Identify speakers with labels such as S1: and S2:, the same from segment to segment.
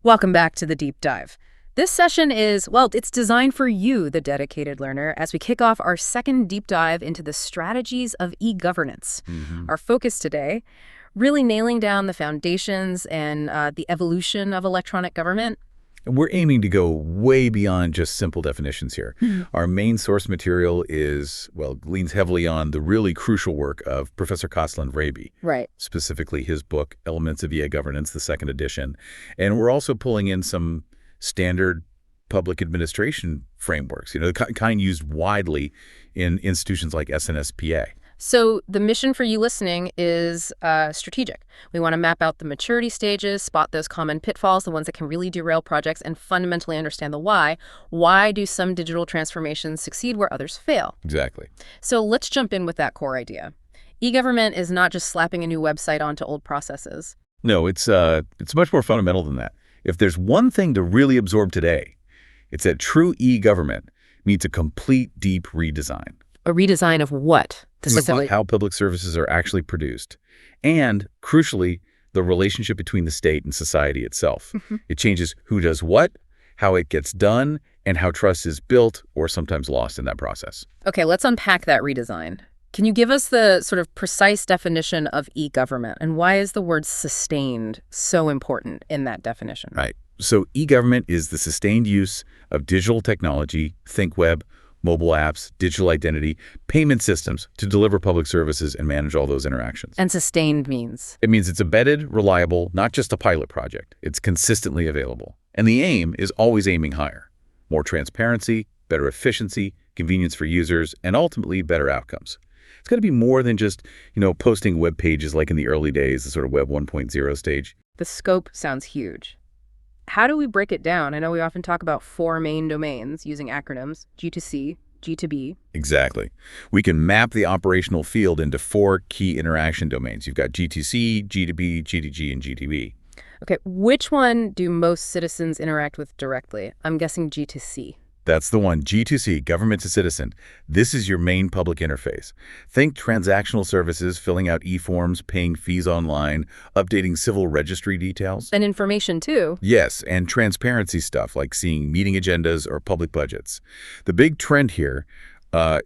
S1: Welcome back to the deep dive. This session is, well, it's designed for you, the dedicated learner, as we kick off our second deep dive into the strategies of e-governance. Our focus today, really nailing down the foundations and the evolution of electronic government.
S2: And we're aiming to go way beyond just simple definitions here. Our main source material leans heavily on the really crucial work of Professor Kostlin-Vrabey.
S1: Right.
S2: Specifically his book, Elements of E-Governance, the second edition. And we're also pulling in some standard public administration frameworks, the kind used widely in institutions like SNSPA.
S1: So the mission for you listening is strategic. We want to map out the maturity stages, spot those common pitfalls, the ones that can really derail projects, and fundamentally understand the why. Why do some digital transformations succeed where others fail?
S2: Exactly.
S1: So let's jump in with that core idea. E-government is not just slapping a new website onto old processes.
S2: No, it's much more fundamental than that. If there's one thing to really absorb today, it's that true e-government needs a complete, deep redesign.
S1: A redesign of what?
S2: How public services are actually produced. And, crucially, the relationship between the state and society itself. It changes who does what, how it gets done, and how trust is built or sometimes lost in that process.
S1: Okay, let's unpack that redesign. Can you give us the sort of precise definition of e-government, and why is the word sustained so important in that definition?
S2: Right. So e-government is the sustained use of digital technology, think web, mobile apps, digital identity, payment systems to deliver public services and manage all those interactions.
S1: And sustained means?
S2: It means it's embedded, reliable, not just a pilot project. It's consistently available. And the aim is always aiming higher. More transparency, better efficiency, convenience for users, and ultimately better outcomes. It's going to be more than just, posting web pages like in the early days, the sort of Web 1.0 stage.
S1: The scope sounds huge. How do we break it down? I know we often talk about 4 main domains using acronyms, G2C, G2B.
S2: Exactly. We can map the operational field into 4 key interaction domains. You've got G2C, G2B, G2G, and G2B.
S1: Okay, which one do most citizens interact with directly? I'm guessing G2C.
S2: That's the one, G2C, government to citizen. This is your main public interface. Think transactional services, filling out e-forms, paying fees online, updating civil registry details.
S1: And information, too.
S2: Yes, and transparency stuff like seeing meeting agendas or public budgets. The big trend here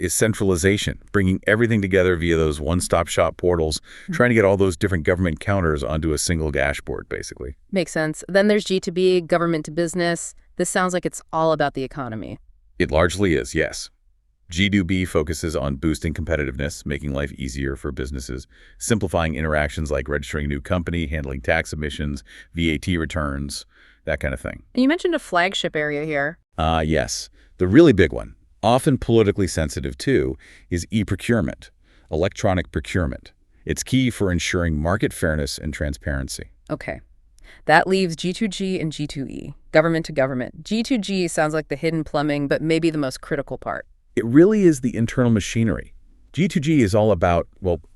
S2: is centralization, bringing everything together via those one-stop-shop portals, trying to get all those different government counters onto a single dashboard, basically.
S1: Makes sense. Then there's G2B, government to business. This sounds like it's all about the economy.
S2: It largely is, yes. G2B focuses on boosting competitiveness, making life easier for businesses, simplifying interactions like registering a new company, handling tax submissions, VAT returns, that kind of thing.
S1: And you mentioned a flagship area here.
S2: Yes. The really big one, often politically sensitive too, is e-procurement, electronic procurement. It's key for ensuring market fairness and transparency.
S1: Okay. That leaves G2G and G2E, government to government. G2G sounds like the hidden plumbing, but maybe the most critical part.
S2: It really is the internal machinery. G2G is all about,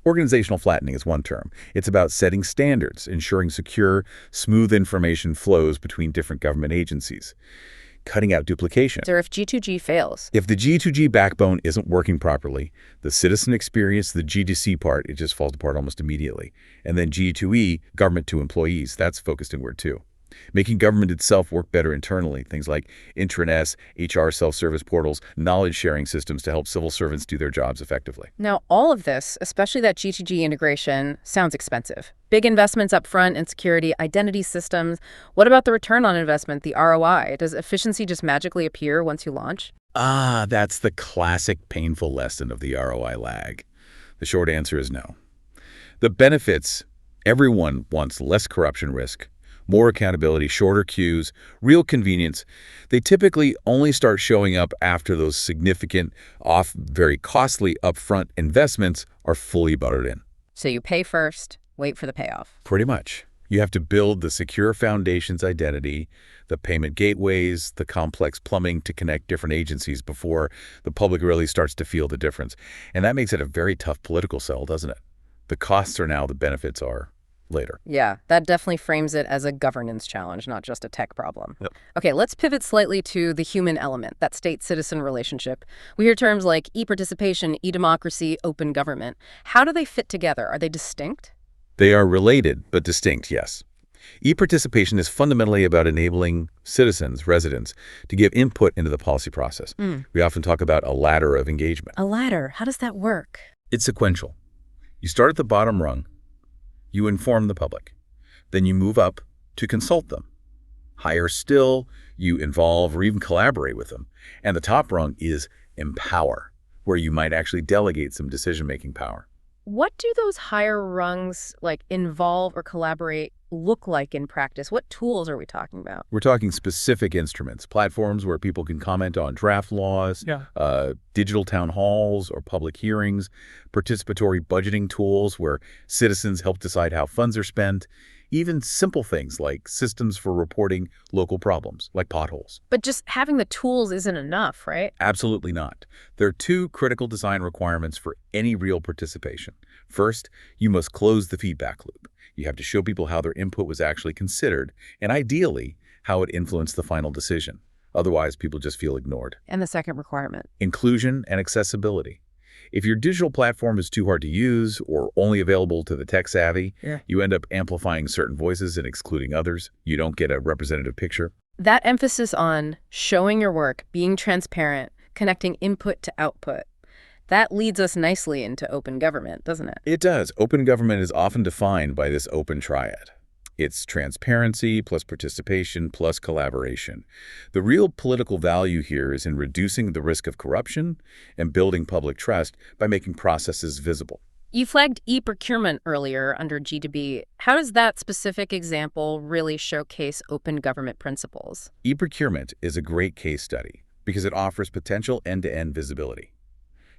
S2: organizational flattening is one term. It's about setting standards, ensuring secure, smooth information flows between different government agencies, cutting out duplication.
S1: So if G2G fails?
S2: If the G2G backbone isn't working properly, the citizen experience, the G2C part, it just falls apart almost immediately. And then G2E, government to employees, that's focused inward too. Making government itself work better internally, things like intranets, HR self-service portals, knowledge-sharing systems to help civil servants do their jobs effectively.
S1: Now, all of this, especially that G2G integration, sounds expensive. Big investments up front in security, identity systems. What about the return on investment, the ROI? Does efficiency just magically appear once you launch?
S2: That's the classic painful lesson of the ROI lag. The short answer is no. The benefits, everyone wants less corruption risk, more accountability, shorter queues, real convenience. They typically only start showing up after those significant, very costly upfront investments are fully buttered in.
S1: So you pay first, wait for the payoff.
S2: Pretty much. You have to build the secure foundation's identity, the payment gateways, the complex plumbing to connect different agencies before the public really starts to feel the difference. And that makes it a very tough political sell, doesn't it? The costs are now, the benefits are later.
S1: Yeah, that definitely frames it as a governance challenge, not just a tech problem.
S2: Yep.
S1: Okay, let's pivot slightly to the human element, that state-citizen relationship. We hear terms like e-participation, e-democracy, open government. How do they fit together? Are they distinct?
S2: They are related, but distinct, yes. E-participation is fundamentally about enabling citizens, residents, to give input into the policy process. We often talk about a ladder of engagement.
S1: A ladder. How does that work?
S2: It's sequential. You start at the bottom rung. You inform the public. Then you move up to consult them. Higher still, you involve or even collaborate with them. And the top rung is empower, where you might actually delegate some decision-making power.
S1: What do those higher rungs, like involve or collaborate, look like in practice? What tools are we talking about?
S2: We're talking specific instruments, platforms where people can comment on draft laws, digital town halls or public hearings, participatory budgeting tools where citizens help decide how funds are spent, even simple things like systems for reporting local problems, like potholes.
S1: But just having the tools isn't enough, right?
S2: Absolutely not. There are two critical design requirements for any real participation. First, you must close the feedback loop. You have to show people how their input was actually considered, and ideally, how it influenced the final decision. Otherwise, people just feel ignored.
S1: And the second requirement?
S2: Inclusion and accessibility. If your digital platform is too hard to use or only available to the tech-savvy, you end up amplifying certain voices and excluding others. You don't get a representative picture.
S1: That emphasis on showing your work, being transparent, connecting input to output, that leads us nicely into open government, doesn't it?
S2: It does. Open government is often defined by this open triad. It's transparency plus participation plus collaboration. The real political value here is in reducing the risk of corruption and building public trust by making processes visible.
S1: You flagged e-procurement earlier under G2B. How does that specific example really showcase open government principles?
S2: E-procurement is a great case study because it offers potential end-to-end visibility.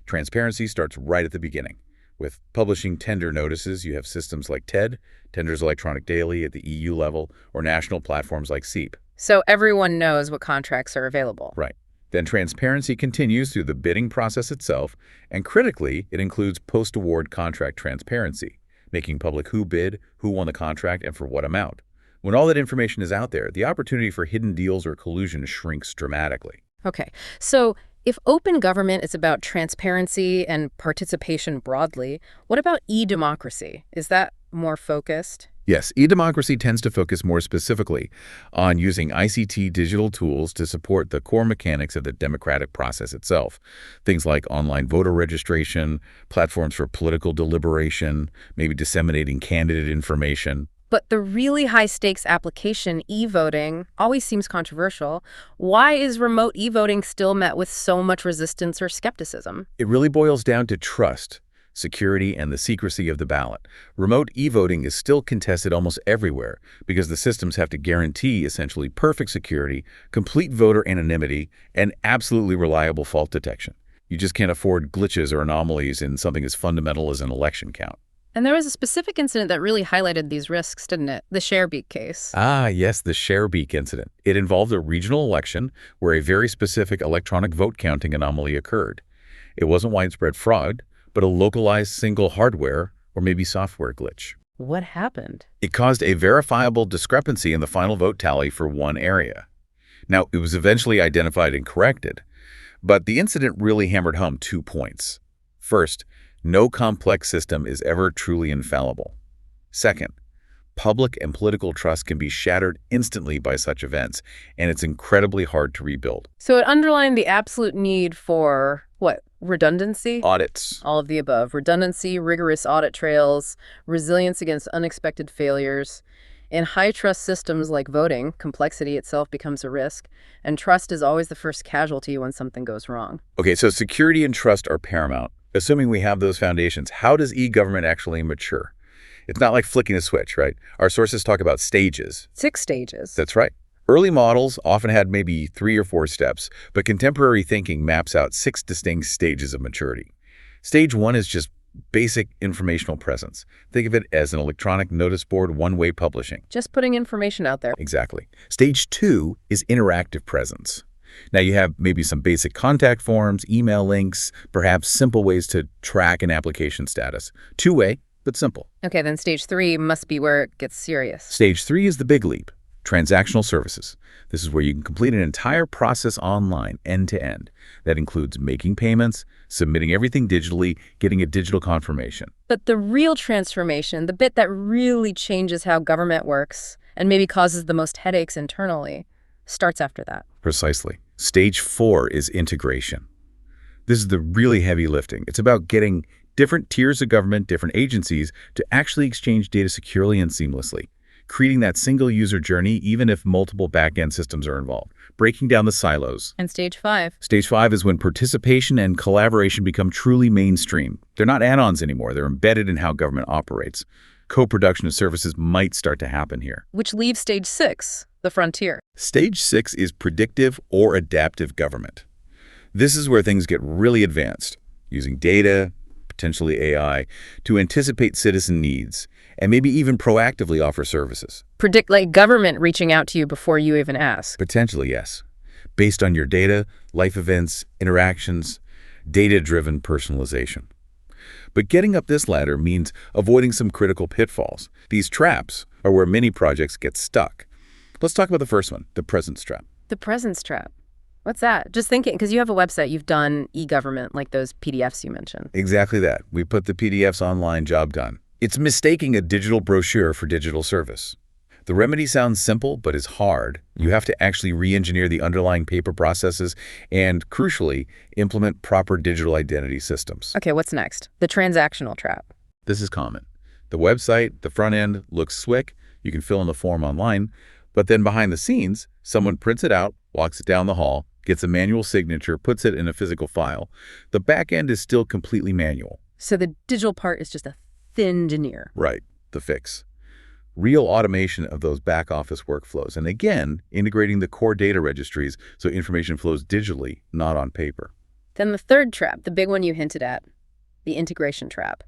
S2: Transparency starts right at the beginning. With publishing tender notices, you have systems like TED, Tenders Electronic Daily at the EU level, or national platforms like SEEP.
S1: So everyone knows what contracts are available.
S2: Right. Then transparency continues through the bidding process itself, and critically, it includes post-award contract transparency, making public who bid, who won the contract, and for what amount. When all that information is out there, the opportunity for hidden deals or collusion shrinks dramatically.
S1: Okay, so if open government is about transparency and participation broadly, what about e-democracy? Is that more focused?
S2: Yes, e-democracy tends to focus more specifically on using ICT digital tools to support the core mechanics of the democratic process itself. Things like online voter registration, platforms for political deliberation, maybe disseminating candidate information.
S1: But the really high-stakes application, e-voting, always seems controversial. Why is remote e-voting still met with so much resistance or skepticism?
S2: It really boils down to trust, security, and the secrecy of the ballot. Remote e-voting is still contested almost everywhere because the systems have to guarantee essentially perfect security, complete voter anonymity, and absolutely reliable fault detection. You just can't afford glitches or anomalies in something as fundamental as an election count.
S1: And there was a specific incident that really highlighted these risks, didn't it? The Sharebeak case.
S2: Ah, yes, the Sharebeak incident. It involved a regional election where a very specific electronic vote counting anomaly occurred. It wasn't widespread fraud, but a localized single hardware or maybe software glitch.
S1: What happened?
S2: It caused a verifiable discrepancy in the final vote tally for one area. Now, it was eventually identified and corrected, but the incident really hammered home 2 points. First, no complex system is ever truly infallible. Second, public and political trust can be shattered instantly by such events, and it's incredibly hard to rebuild.
S1: So it underlined the absolute need for, what, redundancy?
S2: Audits.
S1: All of the above. Redundancy, rigorous audit trails, resilience against unexpected failures. In high-trust systems like voting, complexity itself becomes a risk, and trust is always the first casualty when something goes wrong.
S2: Okay, so security and trust are paramount. Assuming we have those foundations, how does e-government actually mature? It's not like flicking a switch, right? Our sources talk about stages.
S1: 6 stages.
S2: That's right. Early models often had maybe 3 or 4 steps, but contemporary thinking maps out 6 distinct stages of maturity. Stage 1 is just basic informational presence. Think of it as an electronic notice board, one-way publishing.
S1: Just putting information out there.
S2: Exactly. Stage 2 is interactive presence. Now you have maybe some basic contact forms, email links, perhaps simple ways to track an application status. Two-way, but simple.
S1: Okay, then stage 3 must be where it gets serious.
S2: Stage 3 is the big leap. Transactional services. This is where you can complete an entire process online, end-to-end. That includes making payments, submitting everything digitally, getting a digital confirmation.
S1: But the real transformation, the bit that really changes how government works, and maybe causes the most headaches internally, starts after that.
S2: Precisely. Stage 4 is integration. This is the really heavy lifting. It's about getting different tiers of government, different agencies, to actually exchange data securely and seamlessly, creating that single user journey even if multiple back-end systems are involved, breaking down the silos.
S1: And stage 5?
S2: Stage 5 is when participation and collaboration become truly mainstream. They're not add-ons anymore. They're embedded in how government operates. Co-production of services might start to happen here.
S1: Which leaves stage 6, the frontier.
S2: Stage 6 is predictive or adaptive government. This is where things get really advanced, using data, potentially AI, to anticipate citizen needs and maybe even proactively offer services.
S1: Predict like government reaching out to you before you even ask.
S2: Potentially, yes. Based on your data, life events, interactions, data-driven personalization. But getting up this ladder means avoiding some critical pitfalls. These traps are where many projects get stuck. Let's talk about the first one, the presence trap.
S1: The presence trap. What's that? Just thinking, because you have a website, you've done e-government, like those PDFs you mentioned.
S2: Exactly that. We put the PDFs online, job done. It's mistaking a digital brochure for digital service. The remedy sounds simple, but is hard. You have to actually re-engineer the underlying paper processes and, crucially, implement proper digital identity systems.
S1: Okay, what's next? The transactional trap.
S2: This is common. The website, the front end, looks slick. You can fill in the form online. But then behind the scenes, someone prints it out, walks it down the hall, gets a manual signature, puts it in a physical file. The back end is still completely manual.
S1: So the digital part is just a thin veneer.
S2: Right, the fix. Real automation of those back office workflows. And again, integrating the core data registries so information flows digitally, not on paper.
S1: Then the third trap, the big one you hinted at, the integration trap.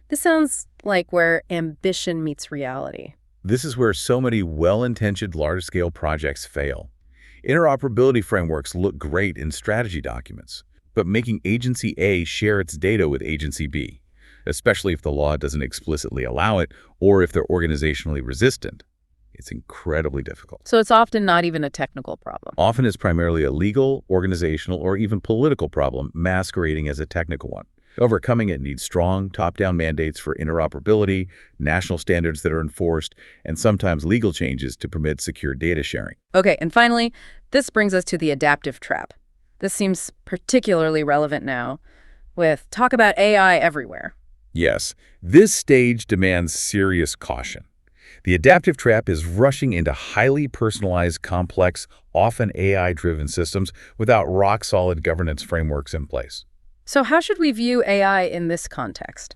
S1: This sounds like where ambition meets reality.
S2: This is where so many well-intentioned large-scale projects fail. Interoperability frameworks look great in strategy documents, but making Agency A share its data with Agency B, especially if the law doesn't explicitly allow it or if they're organizationally resistant, it's incredibly difficult.
S1: So it's often not even a technical problem.
S2: Often it's primarily a legal, organizational, or even political problem masquerading as a technical one. Overcoming it needs strong top-down mandates for interoperability, national standards that are enforced, and sometimes legal changes to permit secure data sharing.
S1: Okay, and finally, this brings us to the adaptive trap. This seems particularly relevant now with talk about AI everywhere.
S2: Yes, this stage demands serious caution. The adaptive trap is rushing into highly personalized, complex, often AI-driven systems without rock-solid governance frameworks in place.
S1: So how should we view AI in this context?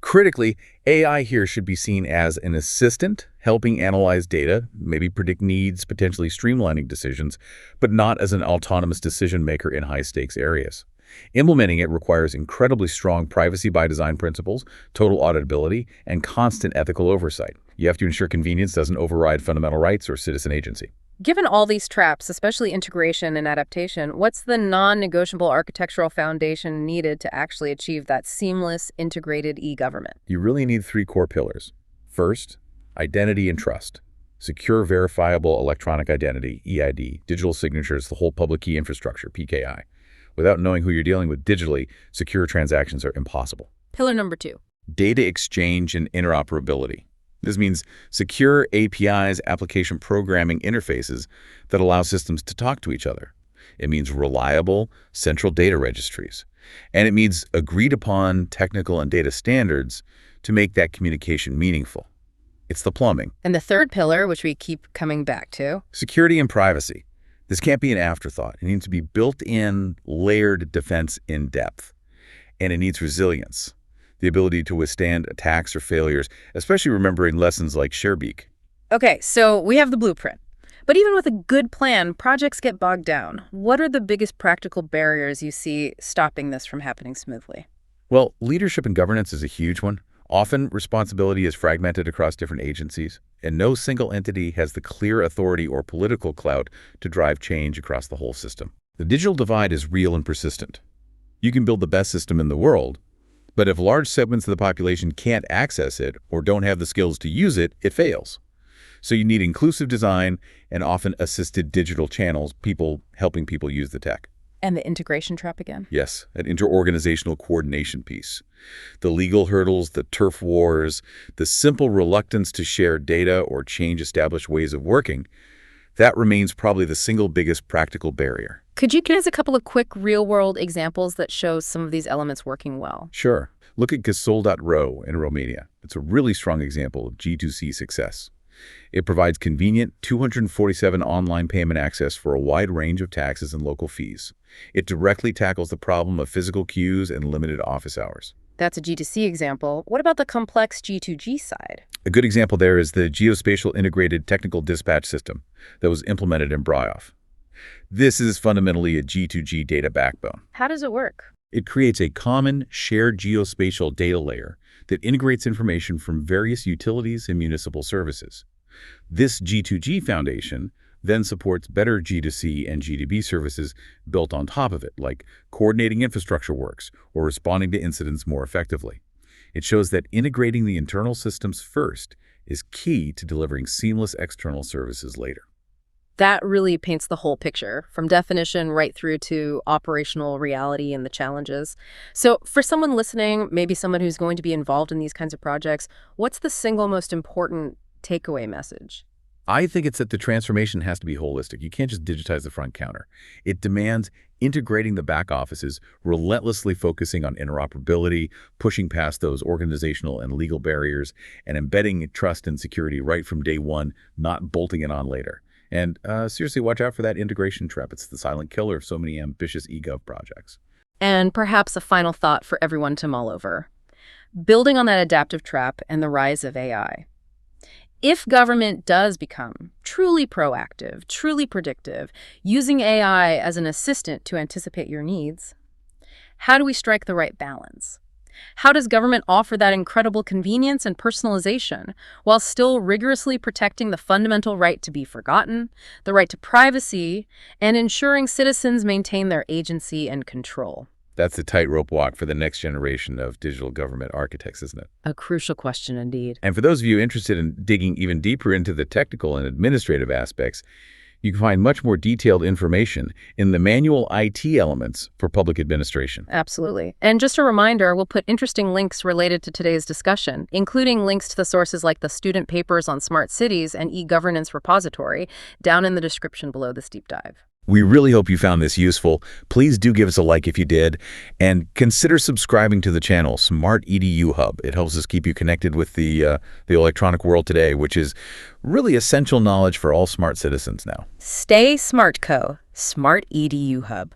S2: Critically, AI here should be seen as an assistant helping analyze data, maybe predict needs, potentially streamlining decisions, but not as an autonomous decision maker in high-stakes areas. Implementing it requires incredibly strong privacy by design principles, total auditability, and constant ethical oversight. You have to ensure convenience doesn't override fundamental rights or citizen agency.
S1: Given all these traps, especially integration and adaptation, what's the non-negotiable architectural foundation needed to actually achieve that seamless, integrated e-government?
S2: You really need 3 core pillars. First, identity and trust. Secure, verifiable electronic identity, EID, digital signatures, the whole public key infrastructure, PKI. Without knowing who you're dealing with digitally, secure transactions are impossible.
S1: Pillar number 2.
S2: Data exchange and interoperability. This means secure APIs, application programming interfaces that allow systems to talk to each other. It means reliable central data registries. And it means agreed upon technical and data standards to make that communication meaningful. It's the plumbing.
S1: And the third pillar, which we keep coming back to?
S2: Security and privacy. This can't be an afterthought. It needs to be built-in, layered defense in depth. And it needs resilience. The ability to withstand attacks or failures, especially remembering lessons like Sharebeak.
S1: Okay, so we have the blueprint. But even with a good plan, projects get bogged down. What are the biggest practical barriers you see stopping this from happening smoothly?
S2: Well, leadership and governance is a huge one. Often, responsibility is fragmented across different agencies, and no single entity has the clear authority or political clout to drive change across the whole system. The digital divide is real and persistent. You can build the best system in the world, but if large segments of the population can't access it or don't have the skills to use it, it fails. So you need inclusive design and often assisted digital channels, people helping people use the tech.
S1: And the integration trap again?
S2: Yes, an interorganizational coordination piece. The legal hurdles, the turf wars, the simple reluctance to share data or change established ways of working, that remains probably the single biggest practical barrier.
S1: Could you give us a couple of quick real-world examples that show some of these elements working well?
S2: Sure. Look at Gasol.ro in Romania. It's a really strong example of G2C success. It provides convenient 247 online payment access for a wide range of taxes and local fees. It directly tackles the problem of physical queues and limited office hours.
S1: That's a G2C example. What about the complex G2G side?
S2: A good example there is the Geospatial Integrated Technical Dispatch System that was implemented in Braiov. This is fundamentally a G2G data backbone.
S1: How does it work?
S2: It creates a common, shared geospatial data layer that integrates information from various utilities and municipal services. This G2G foundation then supports better G2C and G2B services built on top of it, like coordinating infrastructure works or responding to incidents more effectively. It shows that integrating the internal systems first is key to delivering seamless external services later.
S1: That really paints the whole picture, from definition right through to operational reality and the challenges. So for someone listening, maybe someone who's going to be involved in these kinds of projects, what's the single most important takeaway message?
S2: I think it's that the transformation has to be holistic. You can't just digitize the front counter. It demands integrating the back offices, relentlessly focusing on interoperability, pushing past those organizational and legal barriers, and embedding trust and security right from day one, not bolting it on later. And seriously, watch out for that integration trap. It's the silent killer of so many ambitious eGov projects.
S1: And perhaps a final thought for everyone to mull over. Building on that adaptive trap and the rise of AI. If government does become truly proactive, truly predictive, using AI as an assistant to anticipate your needs, how do we strike the right balance? How does government offer that incredible convenience and personalization while still rigorously protecting the fundamental right to be forgotten, the right to privacy, and ensuring citizens maintain their agency and control?
S2: That's the tightrope walk for the next generation of digital government architects, isn't it?
S1: A crucial question indeed.
S2: And for those of you interested in digging even deeper into the technical and administrative aspects, you can find much more detailed information in the manual IT elements for public administration.
S1: Absolutely. And just a reminder, we'll put interesting links related to today's discussion, including links to the sources like the student papers on smart cities and e-governance repository down in the description below this deep dive.
S2: We really hope you found this useful. Please do give us a like if you did, and consider subscribing to the channel, Smart-EDU Hub. It helps us keep you connected with the electronic world today, which is really essential knowledge for all smart citizens now.
S1: Stay smart, Co. Smart-EDU Hub.